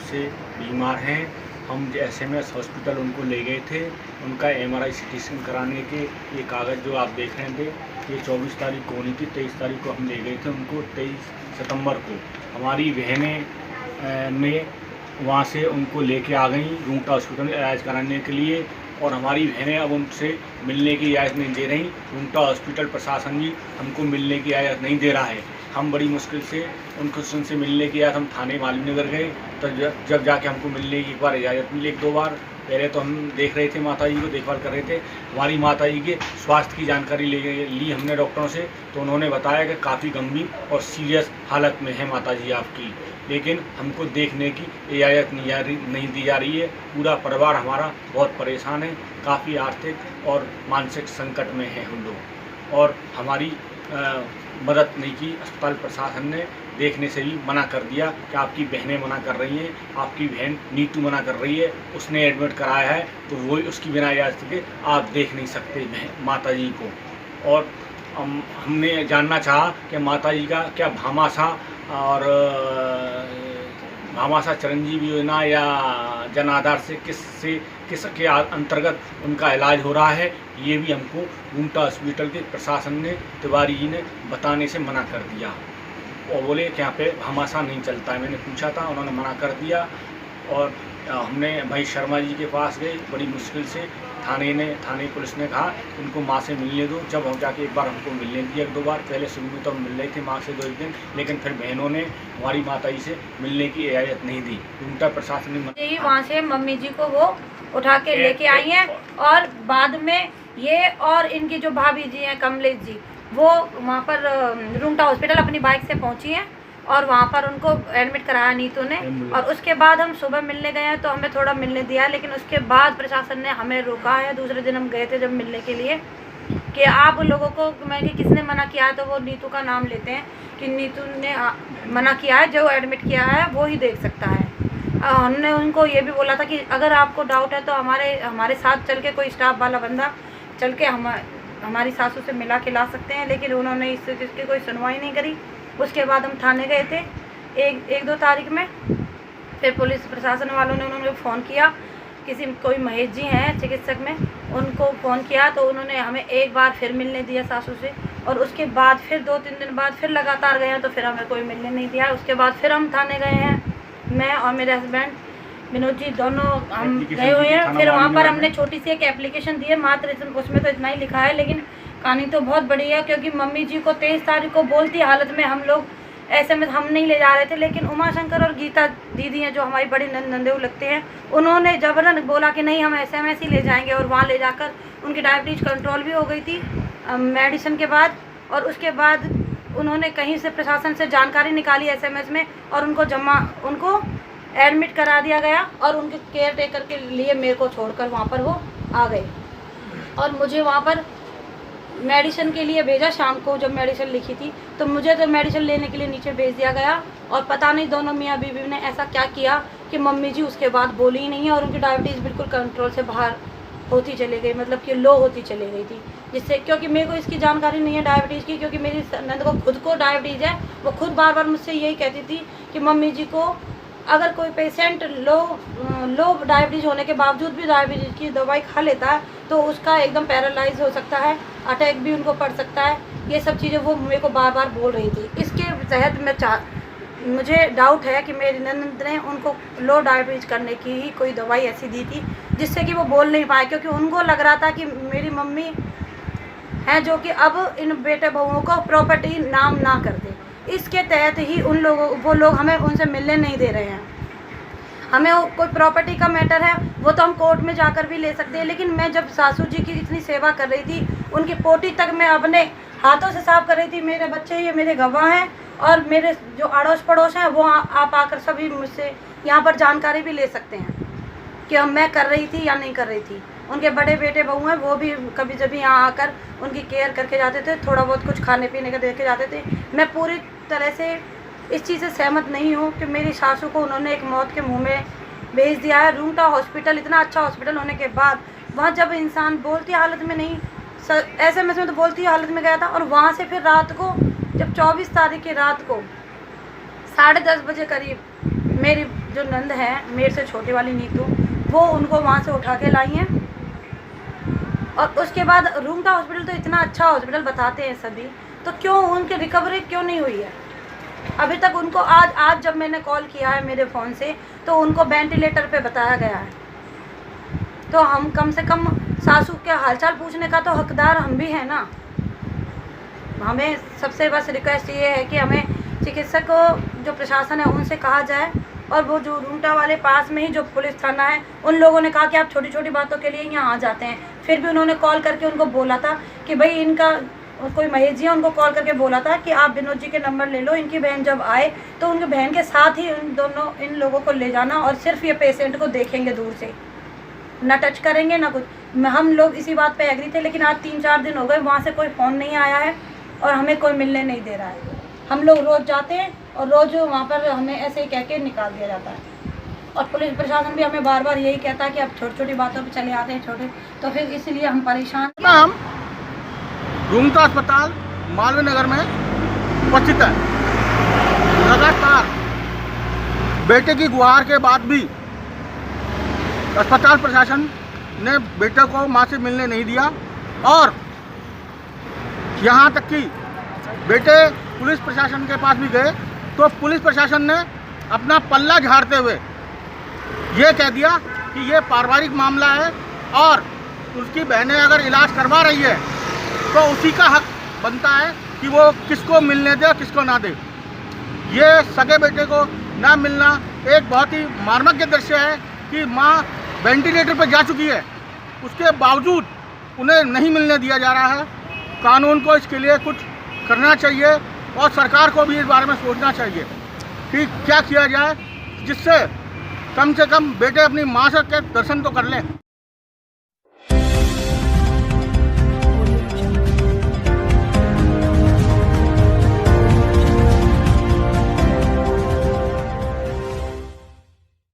से बीमार हैं। हम एसएमएस हॉस्पिटल उनको ले गए थे। उनका एमआरआई सीटी स्कैन कराने के ये कागज़ जो आप देख रहे थे, ये 24 तारीख को होनी थी। 23 तारीख को हम ले गए थे उनको। 23 सितंबर को हमारी बहनें ने वहाँ से उनको लेके आ गई रूंगटा हॉस्पिटल में इलाज कराने के लिए, और हमारी बहनें अब उनसे मिलने की इजाज़त नहीं दे रही। रूंगटा हॉस्पिटल प्रशासन भी हमको मिलने की इजाज़त नहीं दे रहा है। हम बड़ी मुश्किल से उनसे मिलने की इजाज़त हम थाने मालवीनगर गए, तो जब जाके हमको मिलने की एक बार इजाज़त मिली। 1-2 बार पहले तो हम देख रहे थे, माता जी को देखभाल कर रहे थे। हमारी माता जी के स्वास्थ्य की जानकारी ली हमने डॉक्टरों से, तो उन्होंने बताया कि काफ़ी गंभीर और सीरियस हालत में है माता जी आपकी, लेकिन हमको देखने की इजाज़त नहीं दी जा रही है। पूरा परिवार हमारा बहुत परेशान है, काफ़ी आर्थिक और मानसिक संकट में है हम लोग, और हमारी मदद नहीं की। अस्पताल प्रशासन ने देखने से भी मना कर दिया कि आपकी बहनें मना कर रही हैं, आपकी बहन नीतू मना कर रही है, उसने एडमिट कराया है, तो वो उसकी बिना इजाज़त के आप देख नहीं सकते माता जी को। और हमने जानना चाहा कि माता जी का क्या भामाशाह और भामाशाह चिरंजीवी योजना या जन आधार से किसके अंतर्गत उनका इलाज हो रहा है, ये भी हमको रूंगटा हॉस्पिटल के प्रशासन ने, तिवारी जी ने बताने से मना कर दिया, और बोले कि यहाँ पे भामाशाह नहीं चलता है। मैंने पूछा था, उन्होंने मना कर दिया। और हमने भाई शर्मा जी के पास गए, बड़ी मुश्किल से थाने पुलिस ने कहा उनको माँ से मिलने दो। जब हम जाके एक बार हमको मिलने दिया, 1-2 बार पहले शुरू में तो हम मिल रहे थे माँ से 2-1 दिन, लेकिन फिर बहनों ने हमारी माता जी से मिलने की इजाज़त नहीं दी। रूंगटा प्रशासन ने वहाँ से मम्मी जी को वो उठा के लेके आई हैं, और बाद में ये और इनकी जो भाभी जी हैं कमलेश जी, वो वहाँ पर रूंगटा हॉस्पिटल अपनी बाइक से पहुँची हैं, और वहाँ पर उनको एडमिट कराया नीतू ने। और उसके बाद हम सुबह मिलने गए हैं, तो हमें थोड़ा मिलने दिया, लेकिन उसके बाद प्रशासन ने हमें रोका है। दूसरे दिन हम गए थे जब मिलने के लिए, कि आप लोगों को, मैं कि किसने मना किया है, तो वो नीतू का नाम लेते हैं कि नीतू ने मना किया है, जो एडमिट किया है वो ही देख सकता है। हमने उनको ये भी बोला था कि अगर आपको डाउट है तो हमारे साथ चल के कोई स्टाफ वाला बंदा चल के हमारी सासू से मिला के ला सकते हैं, लेकिन उन्होंने इस चीज़ की कोई सुनवाई नहीं करी। उसके बाद हम थाने गए थे 1-2 तारीख में। फिर पुलिस प्रशासन वालों ने उन्होंने फ़ोन किया, कोई महेश जी हैं चिकित्सक में, उनको फ़ोन किया, तो उन्होंने हमें एक बार फिर मिलने दिया सासू से, और उसके बाद फिर 2-3 दिन बाद फिर लगातार गए हैं, तो फिर हमें कोई मिलने नहीं दिया। उसके बाद फिर हम थाने गए हैं, मैं और मेरे हस्बैंड विनोद जी दोनों हम गए हुए हैं। फिर वहाँ पर हमने छोटी सी एक एप्लीकेशन दी है, मात्र उसमें तो इतना ही लिखा है, लेकिन कहानी तो बहुत बड़ी है, क्योंकि मम्मी जी को 23 तारीख को बोलती हालत में हम लोग एसएमएस हम नहीं ले जा रहे थे, लेकिन उमा शंकर और गीता दीदी हैं जो हमारी बड़ी नंदेव लगते हैं, उन्होंने जबरन बोला कि नहीं हम एसएमएस ही ले जाएंगे, और वहाँ ले जाकर उनकी डायबिटीज़ कंट्रोल भी हो गई थी मेडिसिन के बाद। और उसके बाद उन्होंने कहीं से प्रशासन से जानकारी निकाली एसएमएस में, और उनको एडमिट करा दिया गया, और उनके केयर टेकर के लिए मेरे को छोड़कर वहाँ पर वो आ गए, और मुझे वहाँ पर मेडिसिन के लिए भेजा। शाम को जब मेडिसिन लिखी थी, तो मुझे तो मेडिसिन लेने के लिए नीचे भेज दिया गया, और पता नहीं दोनों मियाँ बीवी ने ऐसा क्या किया कि मम्मी जी उसके बाद बोली ही नहीं है, और उनकी डायबिटीज़ बिल्कुल कंट्रोल से बाहर होती चली गई, मतलब कि लो होती चली गई थी। जिससे, क्योंकि मेरे को इसकी जानकारी नहीं है डायबिटीज़ की, क्योंकि मेरी नंद को खुद को डायबिटीज़ है, वो खुद बार बार मुझसे यही कहती थी कि मम्मी जी को अगर कोई पेशेंट लो डायबिटीज़ होने के बावजूद भी डायबिटीज़ की दवाई खा लेता है, तो उसका एकदम पैरालाइज हो सकता है, अटैक भी उनको पड़ सकता है। ये सब चीज़ें वो मेरे को बार बार बोल रही थी। इसके तहत मुझे डाउट है कि मेरी ननद ने उनको लो डायबिटीज़ करने की ही कोई दवाई ऐसी दी थी, जिससे कि वो बोल नहीं पाए, क्योंकि उनको लग रहा था कि मेरी मम्मी हैं जो कि अब इन बेटे बहुओं को प्रॉपर्टी नाम ना कर दे। इसके तहत ही वो लोग हमें उनसे मिलने नहीं दे रहे हैं। हमें कोई प्रॉपर्टी का मैटर है वो तो हम कोर्ट में जाकर भी ले सकते हैं, लेकिन मैं जब सासू जी की इतनी सेवा कर रही थी, उनकी पोटी तक मैं अपने हाथों से साफ कर रही थी। मेरे बच्चे ये मेरे गवाह हैं, और मेरे जो अड़ोस पड़ोस हैं वो आप आकर सभी मुझसे यहाँ पर जानकारी भी ले सकते हैं कि मैं कर रही थी या नहीं कर रही थी। उनके बड़े बेटे बहू हैं, वो भी कभी जब यहाँ आकर उनकी केयर करके जाते थे, थोड़ा बहुत कुछ खाने पीने का दे के जाते थे। मैं पूरी तरह से इस चीज़ से सहमत नहीं हूँ कि मेरी सासू को उन्होंने एक मौत के मुंह में भेज दिया है। रूंगटा हॉस्पिटल इतना अच्छा हॉस्पिटल होने के बाद वहाँ जब इंसान बोलती हालत में नहीं, एसएमएस में तो बोलती हालत में गया था, और वहाँ से फिर रात को जब 24 तारीख की रात को 10:30 बजे करीब मेरी जो नंद है मेरे से छोटी वाली नीतू, वो उनको वहाँ से उठा के लाई हैं। और उसके बाद रूंगटा हॉस्पिटल तो इतना अच्छा हॉस्पिटल बताते हैं सभी, तो क्यों उनकी रिकवरी क्यों नहीं हुई है अभी तक? उनको आज जब मैंने कॉल किया है मेरे फ़ोन से तो उनको वेंटिलेटर पे बताया गया है। तो हम कम से कम सासू के हालचाल पूछने का तो हकदार हम भी हैं ना। हमें सबसे बस रिक्वेस्ट ये है कि हमें चिकित्सक को जो प्रशासन है उनसे कहा जाए, और वो जो रूंगटा वाले पास में ही जो पुलिस थाना है उन लोगों ने कहा कि आप छोटी छोटी बातों के लिए यहाँ आ जाते हैं, फिर भी उन्होंने कॉल करके उनको बोला था कि भाई इनका कोई महेश जी है, उनको कॉल करके बोला था कि आप विनोद जी के नंबर ले लो, इनकी बहन जब आए तो उनकी बहन के साथ ही इन लोगों को ले जाना और सिर्फ ये पेशेंट को देखेंगे दूर से, ना टच करेंगे ना कुछ। हम लोग इसी बात पे एग्री थे, लेकिन आज 3-4 दिन हो गए वहाँ से कोई फ़ोन नहीं आया है और हमें कोई मिलने नहीं दे रहा है। हम लोग रोज़ जाते हैं और रोज़ वहाँ पर हमें ऐसे ही कह के निकाल दिया जाता है, और पुलिस प्रशासन भी हमें बार बार यही कहता है कि आप छोटी छोटी बातों पे चले आते हैं छोटे, तो फिर इसलिए हम परेशान। हम रूंगटा अस्पताल मालवीय नगर में उपस्थित है। लगातार बेटे की गुहार के बाद भी अस्पताल प्रशासन ने बेटे को मां से मिलने नहीं दिया, और यहाँ तक कि बेटे पुलिस प्रशासन के पास भी गए तो पुलिस प्रशासन ने अपना पल्ला झाड़ते हुए ये कह दिया कि ये पारिवारिक मामला है और उसकी बहनें अगर इलाज करवा रही है तो उसी का हक बनता है कि वो किसको मिलने दे और किसको ना दे। ये सगे बेटे को ना मिलना एक बहुत ही मार्मिक दृश्य है कि माँ वेंटिलेटर पर जा चुकी है, उसके बावजूद उन्हें नहीं मिलने दिया जा रहा है। कानून को इसके लिए कुछ करना चाहिए और सरकार को भी इस बारे में सोचना चाहिए कि क्या किया जाए जिससे कम से कम बेटे अपनी माँ से के दर्शन तो कर लें।